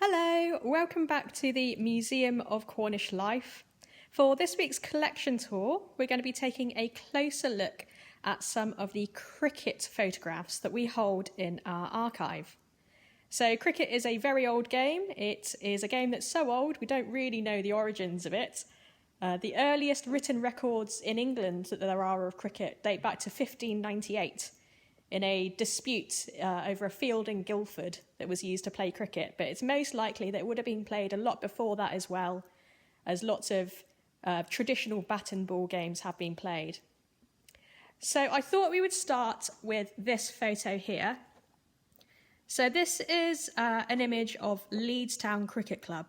Hello, welcome back to the Museum of Cornish Life. For this week's collection tour, we're going to be taking a closer look at some of the cricket photographs that we hold in our archive. So cricket is a very old game. It is a game that's so old we don't really know the origins of it. The earliest written records in England that there are of cricket date back to 1598 in a dispute over a field in Guildford that was used to play cricket. But it's most likely that it would have been played a lot before that as well, as lots of traditional bat and ball games have been played. So I thought we would start with this photo here. So this is an image of Leeds Town Cricket Club.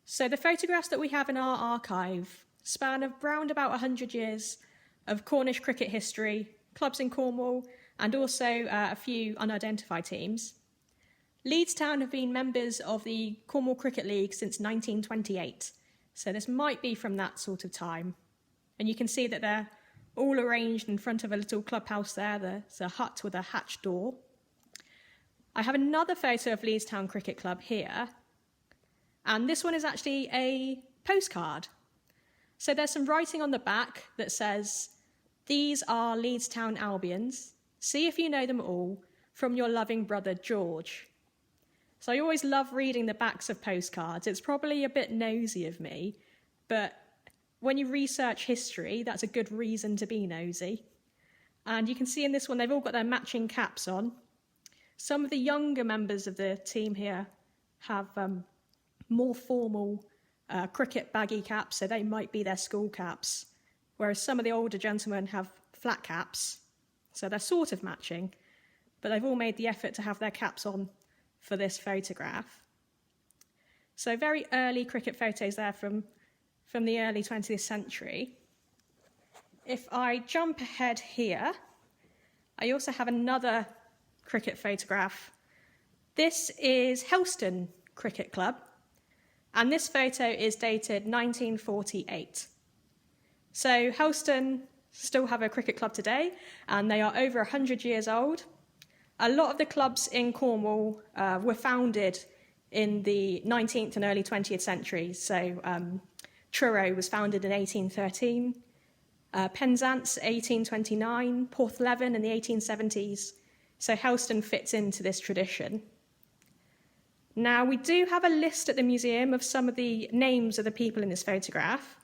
So the photographs that we have in our archive span around about 100 years of Cornish cricket history, clubs in Cornwall, and also a few unidentified teams. Leeds Town have been members of the Cornwall Cricket League since 1928, so this might be from that sort of time. And you can see that they're all arranged in front of a little clubhouse there. There's a hut with a hatched door. I have another photo of Leeds Town Cricket Club here, and this one is actually a postcard. So there's some writing on the back that says, "These are Leeds Town Albions. See if you know them all, from your loving brother George." So I always love reading the backs of postcards. It's probably a bit nosy of me, but when you research history, that's a good reason to be nosy. And you can see in this one, they've all got their matching caps on. Some of the younger members of the team here have more formal cricket baggy caps, so they might be their school caps, whereas some of the older gentlemen have flat caps. So they're sort of matching, but they've all made the effort to have their caps on for this photograph. So very early cricket photos there from the early 20th century. If I jump ahead here, I also have another cricket photograph. This is Helston Cricket Club, and this photo is dated 1948. So Helston still have a cricket club today, and they are over 100 years old. A lot of the clubs in Cornwall were founded in the 19th and early 20th century. So Truro was founded in 1813, Penzance 1829, Porthleven in the 1870s. So Helston fits into this tradition. Now, we do have a list at the museum of some of the names of the people in this photograph.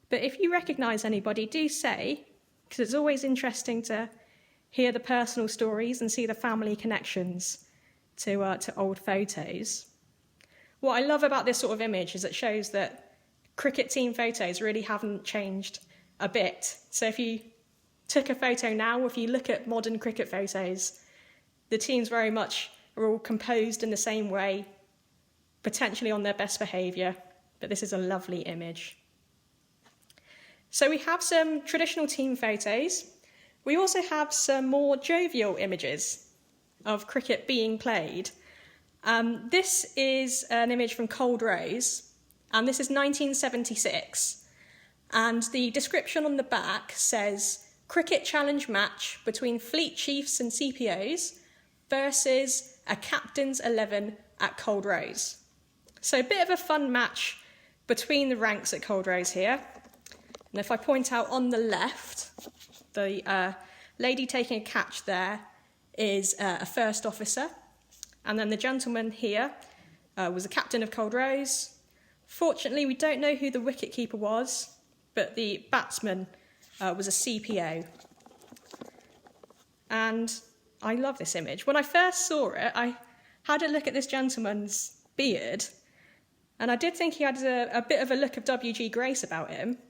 But if you recognise anybody, do say, because it's always interesting to hear the personal stories and see the family connections to old photos. What I love about this sort of image is it shows that cricket team photos really haven't changed a bit. So if you took a photo now, if you look at modern cricket photos, the teams very much are all composed in the same way, potentially on their best behaviour, but this is a lovely image. So we have some traditional team photos. We also have some more jovial images of cricket being played. This is an image from Cold Rose, and this is 1976. And the description on the back says, "Cricket challenge match between Fleet Chiefs and CPOs versus a captain's 11 at Cold Rose." So a bit of a fun match between the ranks at Cold Rose here. And if I point out on the left, the lady taking a catch there is a first officer. And then the gentleman here was a captain of Cold Rose. Fortunately, we don't know who the wicketkeeper was, but the batsman was a CPO. And I love this image. When I first saw it, I had a look at this gentleman's beard, and I did think he had a bit of a look of W.G. Grace about him.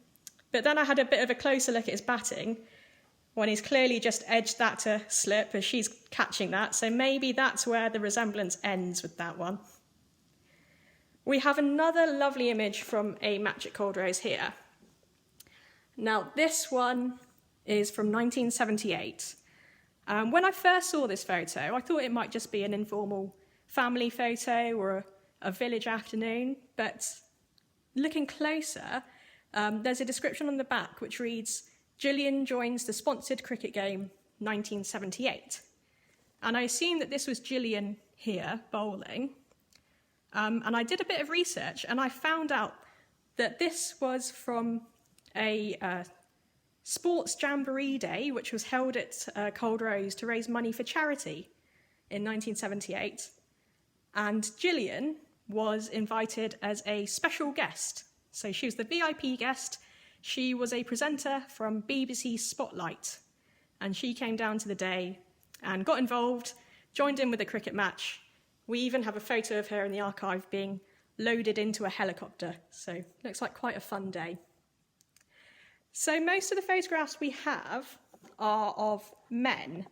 But then I had a bit of a closer look at his batting, when he's clearly just edged that to slip as she's catching that. So maybe that's where the resemblance ends with that one. We have another lovely image from a match at Cold Rose here. Now, this one is from 1978. When I first saw this photo, I thought it might just be an informal family photo or a village afternoon. But looking closer, there's a description on the back which reads, "Gillian joins the sponsored cricket game 1978. And I assume that this was Gillian here, bowling. And I did a bit of research and I found out that this was from a sports jamboree day, which was held at Cold Rose to raise money for charity in 1978. And Gillian was invited as a special guest. So she was the VIP guest. She was a presenter from BBC Spotlight. And she came down to the day and got involved, joined in with the cricket match. We even have a photo of her in the archive being loaded into a helicopter. So looks like quite a fun day. So most of the photographs we have are of men.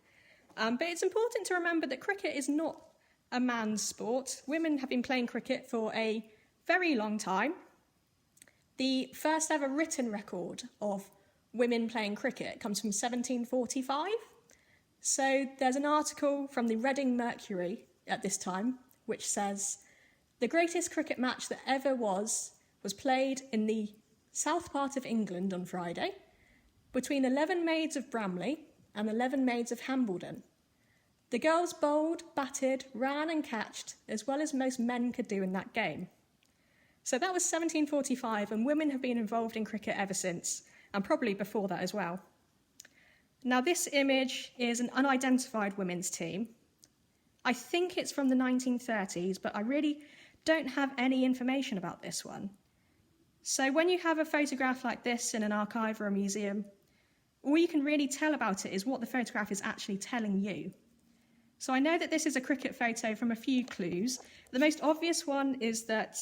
But it's important to remember that cricket is not a man's sport. Women have been playing cricket for a very long time. The first ever written record of women playing cricket comes from 1745. So there's an article from the Reading Mercury at this time, which says, the greatest cricket match that ever was played in the south part of England on Friday, between 11 maids of Bramley and 11 maids of Hambledon. The girls bowled, batted, ran and catched, as well as most men could do in that game. So that was 1745, and women have been involved in cricket ever since, and probably before that as well. Now this image is an unidentified women's team. I think it's from the 1930s, but I really don't have any information about this one. So when you have a photograph like this in an archive or a museum, all you can really tell about it is what the photograph is actually telling you. So I know that this is a cricket photo from a few clues. The most obvious one is that,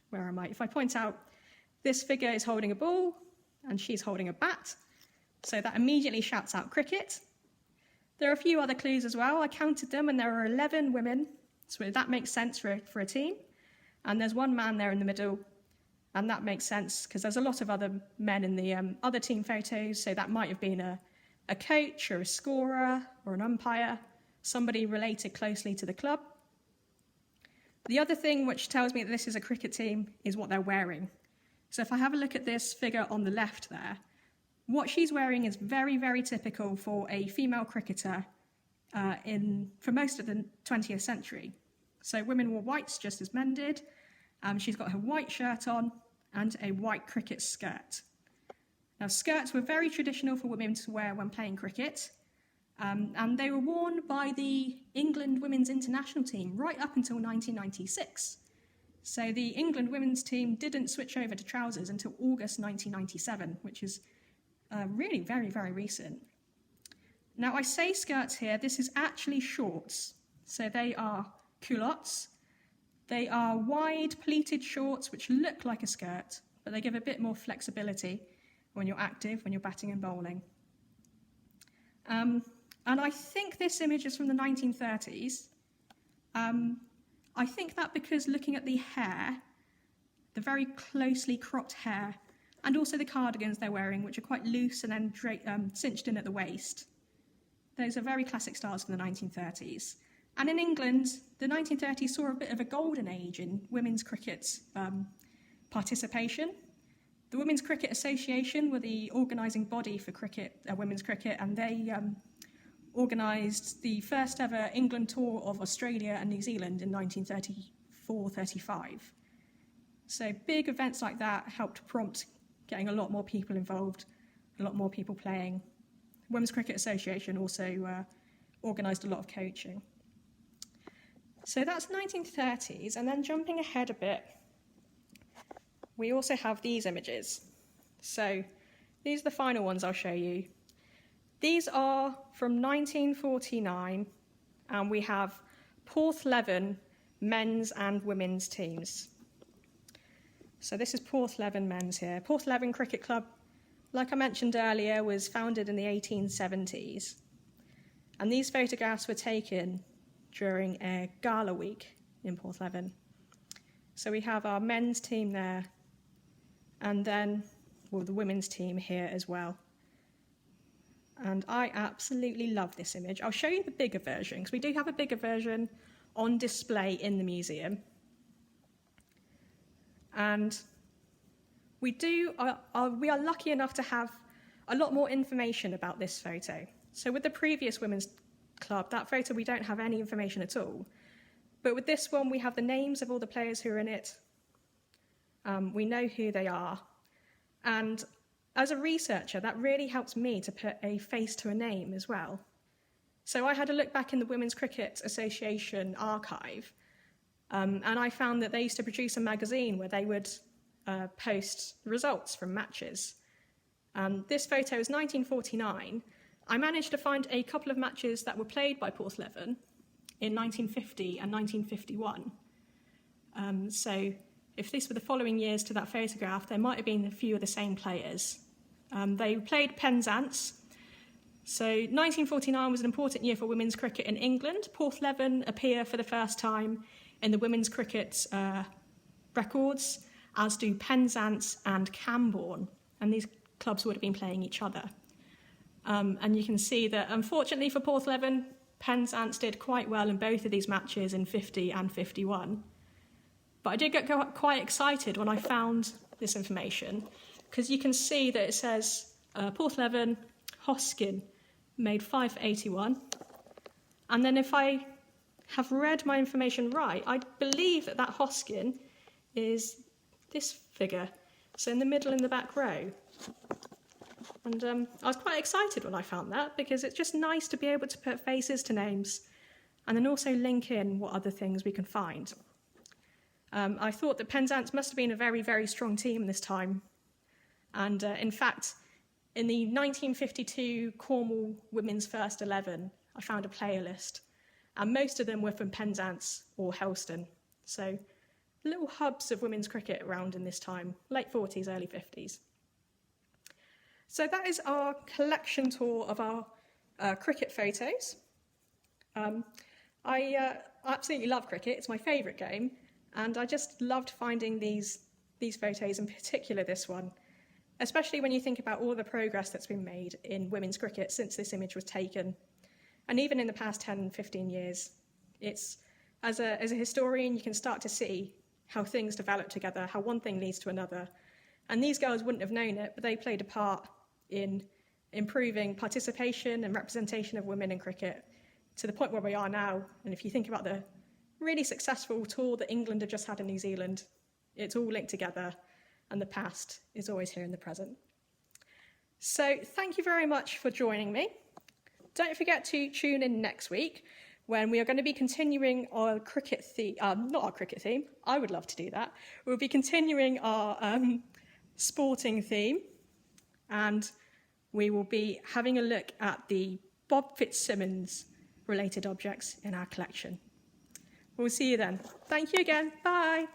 where am I? If I point out, this figure is holding a ball and she's holding a bat. So that immediately shouts out cricket. There are a few other clues as well. I counted them and there are 11 women. So that makes sense for a team. And there's one man there in the middle. And that makes sense because there's a lot of other men in the other team photos. So that might have been a coach or a scorer or an umpire, somebody related closely to the club. The other thing which tells me that this is a cricket team is what they're wearing. So if I have a look at this figure on the left there, what she's wearing is very, very typical for a female cricketer for most of the 20th century. So women wore whites just as men did. She's got her white shirt on and a white cricket skirt. Now, skirts were very traditional for women to wear when playing cricket, and they were worn by the England women's international team right up until 1996. So the England women's team didn't switch over to trousers until August 1997, which is really very, very recent. Now, I say skirts here, this is actually shorts. So they are culottes. They are wide pleated shorts which look like a skirt, but they give a bit more flexibility when you're active, when you're batting and bowling. And I think this image is from the 1930s. I think that because looking at the hair, the very closely cropped hair, and also the cardigans they're wearing, which are quite loose and then cinched in at the waist. Those are very classic styles from the 1930s. And in England, the 1930s saw a bit of a golden age in women's cricket participation. The Women's Cricket Association were the organising body for women's cricket, and they organised the first ever England tour of Australia and New Zealand in 1934-35. So big events like that helped prompt getting a lot more people involved, a lot more people playing. The Women's Cricket Association also organised a lot of coaching. So that's 1930s, and then jumping ahead a bit, we also have these images. So these are the final ones I'll show you. These are from 1949, and we have Porthleven men's and women's teams. So this is Porthleven men's here. Porthleven Cricket Club, like I mentioned earlier, was founded in the 1870s. And these photographs were taken during a gala week in Porthleven. So we have our men's team there, and then the women's team here as well. And I absolutely love this image. I'll show you the bigger version, because we do have a bigger version on display in the museum. And we are lucky enough to have a lot more information about this photo. So with the previous women's club, that photo, we don't have any information at all. But with this one, we have the names of all the players who are in it. We know who they are. And as a researcher, that really helps me to put a face to a name as well. So I had a look back in the Women's Cricket Association archive, and I found that they used to produce a magazine where they would post results from matches. This photo is 1949. I managed to find a couple of matches that were played by Porthleven in 1950 and 1951. So if these were the following years to that photograph, there might have been a few of the same players. They played Penzance. So 1949 was an important year for women's cricket in England. Porthleven appear for the first time in the women's cricket records, as do Penzance and Camborne. And these clubs would have been playing each other. And you can see that, unfortunately for Porthleven, Penzance did quite well in both of these matches in 50 and 51. But I did get quite excited when I found this information, because you can see that it says Porthleven, Hoskin made 5 for 81. And then if I have read my information right, I believe that Hoskin is this figure, so in the middle in the back row. And I was quite excited when I found that, because it's just nice to be able to put faces to names and then also link in what other things we can find. I thought that Penzance must have been a very, very strong team this time. And in fact, in the 1952 Cornwall Women's First 11, I found a player list, and most of them were from Penzance or Helston. So little hubs of women's cricket around in this time, late 40s, early 50s. So that is our collection tour of our cricket photos. I absolutely love cricket. It's my favourite game. And I just loved finding these photos, in particular this one, especially when you think about all the progress that's been made in women's cricket since this image was taken. And even in the past 10, 15 years, it's, as a historian, you can start to see how things develop together, how one thing leads to another. And these girls wouldn't have known it, but they played a part in improving participation and representation of women in cricket to the point where we are now. And if you think about the really successful tour that England have just had in New Zealand, it's all linked together, and the past is always here in the present. So thank you very much for joining me. Don't forget to tune in next week, when we are going to be continuing our cricket theme, not our cricket theme, I would love to do that. We'll be continuing our sporting theme, and we will be having a look at the Bob Fitzsimmons related objects in our collection. We'll see you then. Thank you again. Bye.